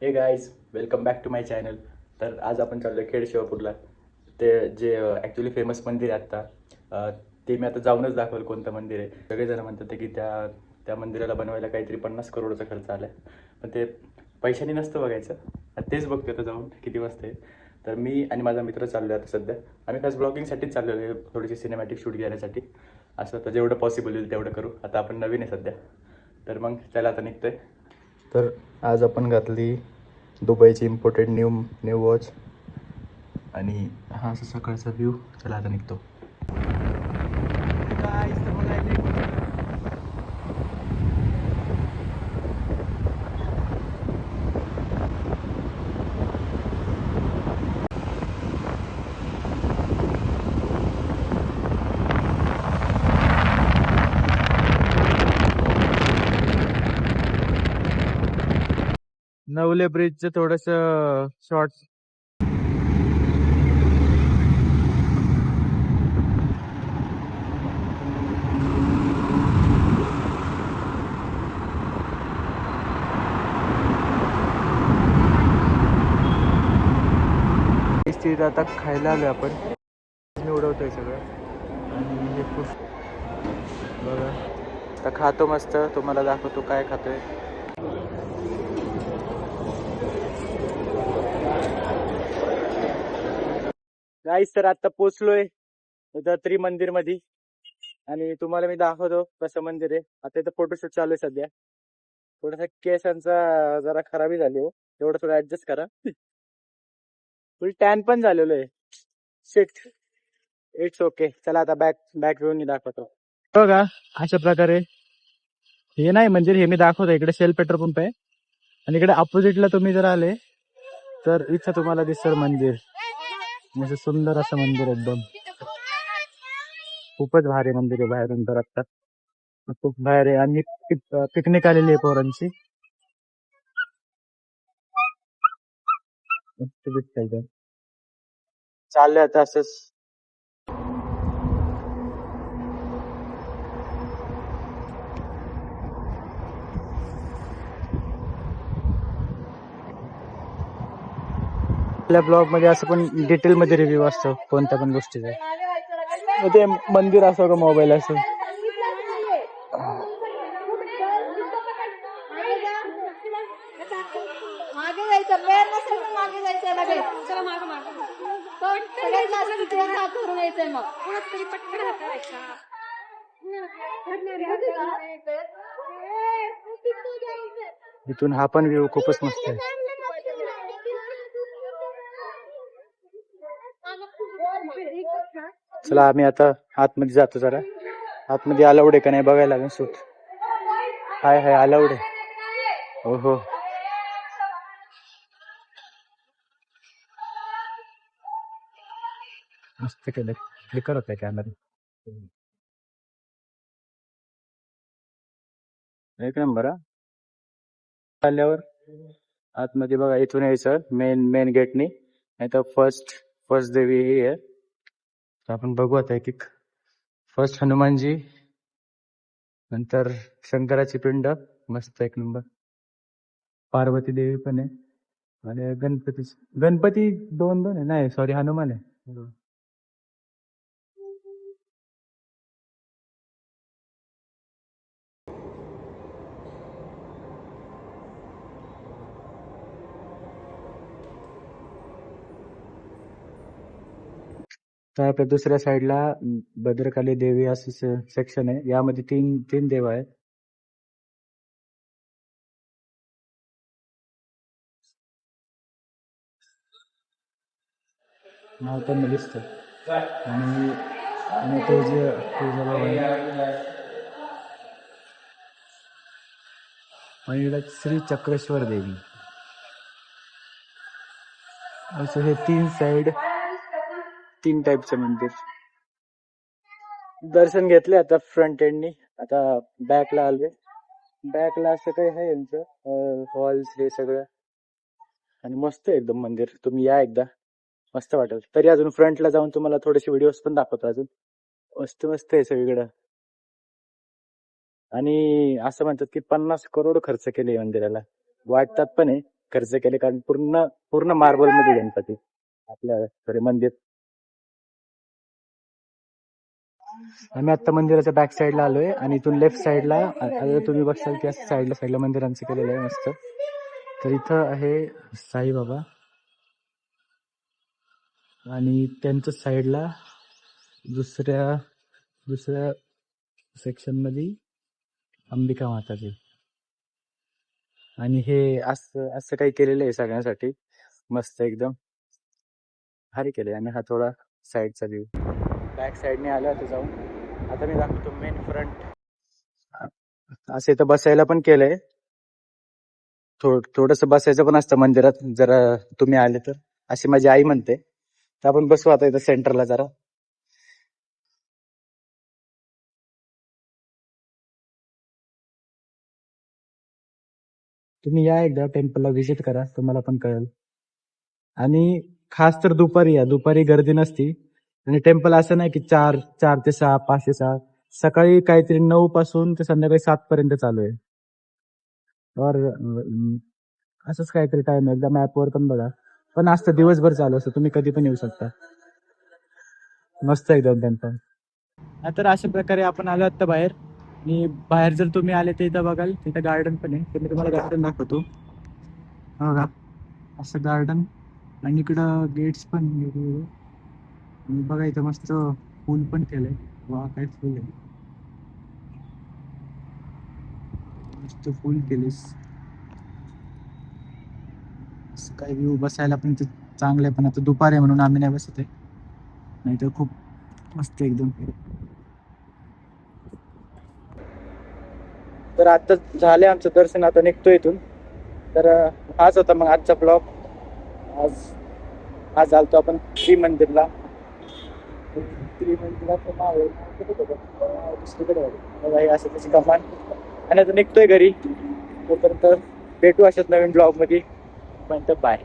हे guys, welcome back to my channel. तर आज आपण चाललो आहे खेड शिवापूरला. ते जे ॲक्च्युली फेमस मंदिर आहे आत्ता, ते मी आता जाऊनच दाखवलं कोणतं मंदिर आहे. सगळेजण म्हणतात की त्या त्या मंदिराला बनवायला काहीतरी 50 करोडचा खर्च आला आहे. पण ते पैशाने नसतं बघायचं. आता तेच बघतो आता जाऊन किती वाजता आहे. तर मी आणि माझा मित्र चाललो आहे आता सध्या. आम्ही खास ब्लॉगिंगसाठीच चाललो आहे, थोडीशी सिनेमॅटिक शूट घेण्यासाठी. असं तर जेवढं पॉसिबल होईल तेवढं करू. आता आपण नवीन आहे सध्या, तर मग त्याला आता निघतोय. तर आज आपण घातली दुबईची इम्पोर्टेड न्यू न्यू वॉच आणि हा असा सकाळचा व्ह्यू. चला आता निघतो. नवले ब्रिजचं थोडस शॉर्ट. आता खायला आलोय आपण. उडवतोय सगळं आणि हे बघा आता खातो मस्त. तुम्हाला दाखवतो काय खातोय. गाईस, तर आता पोचलोय इथं त्रिमंदिर मध्ये आणि तुम्हाला मी दाखवतो कसं मंदिर आहे. आता इथं फोटोशूट चालू आहे सध्या. थोडासा केसांचा जरा खराबी झाली हो, तेवढं थोडं ऍडजस्ट करा. फुल टॅन पण झालेलो आहे. Shit, it's okay. चला आता बॅक बॅक व्ह्यू दाखवतो. बघा अशा प्रकारे हे नाही मंदिर, हे मी दाखवतो. इकडे शेल पेट्रोल पंप आहे आणि इकडे अपोजिटला तुम्ही जर आले तर इथं तुम्हाला दिसतं मंदिर. म्हणजे सुंदर असं मंदिर, एकदम खूपच भारी मंदिर आहे. बाहेरून तर आता खूप बाहेर आहे आणि पिकनिक आलेली आहे पोरांची. मस्त दिसतंय. चाललंय आता असंच. आपल्या ब्लॉग मध्ये असं पण डिटेल मध्ये रिव्ह्यू असतो कोणत्या पण गोष्टीचा. ते मंदिर असो का मोबाईल असो. मागे जायचं, वेळ नसेल तर मागे जायचंय लगेच. चला मागे मागे धरून यायचंय. मग तरी पटकन हात करायचा. इथून हा पण व्ह्यू खूपच मस्त आहे. चला आम्ही आता आतमध्ये जातो. जरा आतमध्ये अलाउड आहे का नाही बघायला लागेल. शूट हाय हाय अलाउड आहे. हो हो. मस्त केलं. हे करत आहे कॅमेरा. एक नंबर. आल्यावर आतमध्ये बघा, इथून यायचं मेन मेन गेटनी. नाही तर फर्स्ट फर्स्ट देवी ही आहे. तर आपण बघू आता एक एक. फर्स्ट हनुमानजी, नंतर शंकराची पिंड, मस्त एक नंबर. पार्वती देवी पण आहे आणि गणपती दोन दोन आहे. नाही सॉरी, हनुमान आहे. तर आपल्या दुसऱ्या साईडला भद्रकाली देवी असं सेक्शन आहे. यामध्ये तीन तीन देव आहेत. नाव पण दिसतं. आणि श्री चक्रेश्वर देवी. असं हे तीन साइड, तीन टाईपचं मंदिर. दर्शन घेतले आता फ्रंट एंडनी. आता बॅकला आलोय. बॅकला असं काही आहे यांचं हॉल्स हे सगळं आणि मस्त आहे एकदम मंदिर. तुम्ही या एकदा, मस्त वाटेल. तरी अजून फ्रंटला जाऊन तुम्हाला थोडेसे व्हिडिओज पण दाखवतो अजून. मस्त मस्त आहे सगळीकडं. आणि असं म्हणतात की 50 करोड खर्च केले मंदिराला. वाटतात पण आहे खर्च केले, कारण पूर्ण पूर्ण मार्बल मध्ये गणपती आपल्या सॉरी मंदिर. आम्ही आता मंदिराच्या बॅक साईडला आलोय आणि इथून लेफ्ट साईडला आता तुम्ही बघशाल की असं साईडला साईडला मंदिरांचं केलेलं आहे मस्त. तर इथं आहे साईबाबा आणि त्यांच्या साईडला दुसऱ्या दुसऱ्या सेक्शन मध्ये अंबिका माताची. आणि हे असं असं काही केलेलं आहे सगळ्यांसाठी, मस्त एकदम भारी केले. आणि हा थोडा साईडचा व्ह्यू, बॅक साईडने आलं होतं जाऊन. आता मी दाखवतो मेन फ्रंट. असं इथं बसायला पण केलंय, थोडस बसायचं पण असतं मंदिरात जरा तुम्ही आले तर, अशी माझी आई म्हणते. तर आपण बसू आता इथं सेंटरला जरा. तुम्ही या एकदा टेम्पलला व्हिजिट करा, तुम्हाला पण कळेल. आणि खास तर दुपारी या, दुपारी गर्दी नसती. आणि टेम्पल असं नाही की 4 ते 6, 5 ते 6. सकाळी काहीतरी 9 पासून ते संध्याकाळी 7 पर्यंत चालू आहे. और असंच काहीतरी टाइम आहे, एकदा मॅपवर पण बघा. पण असतं दिवसभर चालू असतं, तुम्ही कधी पण येऊ शकता. मस्त एकदम टेम्पल. तर अशा प्रकारे आपण आलो आता बाहेर. आणि बाहेर जर तुम्ही आले तर इथं बघाल, तिथं गार्डन पण आहे. तर मी तुम्हाला गार्डन दाखवतो. बघा असं गार्डन, आणि इकडं गेट्स पण वेगवेगळे. आणि बघा इथं मस्त फुल पण केलंय. वा काय फुल आहे, मस्त फुल केलेस. असं काही व्ह्यू बसायला पण ते चांगलं आहे. पण आता दुपार आहे म्हणून आम्ही नाही बसत आहे, नाही तर खूप मस्त एकदम. तर आता झाले आमचं दर्शन, आता निघतो इथून. तर हाच होता मग आजचा ब्लॉग. आज आलतो आपण त्रिमंदिरला. त्रिमंदिराचं नाव आहे दुसरीकडे आहे. असं त्याची कमान. आणि आता निघतोय घरी. तोपर्यंत भेटू अशाच नवीन ब्लॉग मध्ये. पण बाय.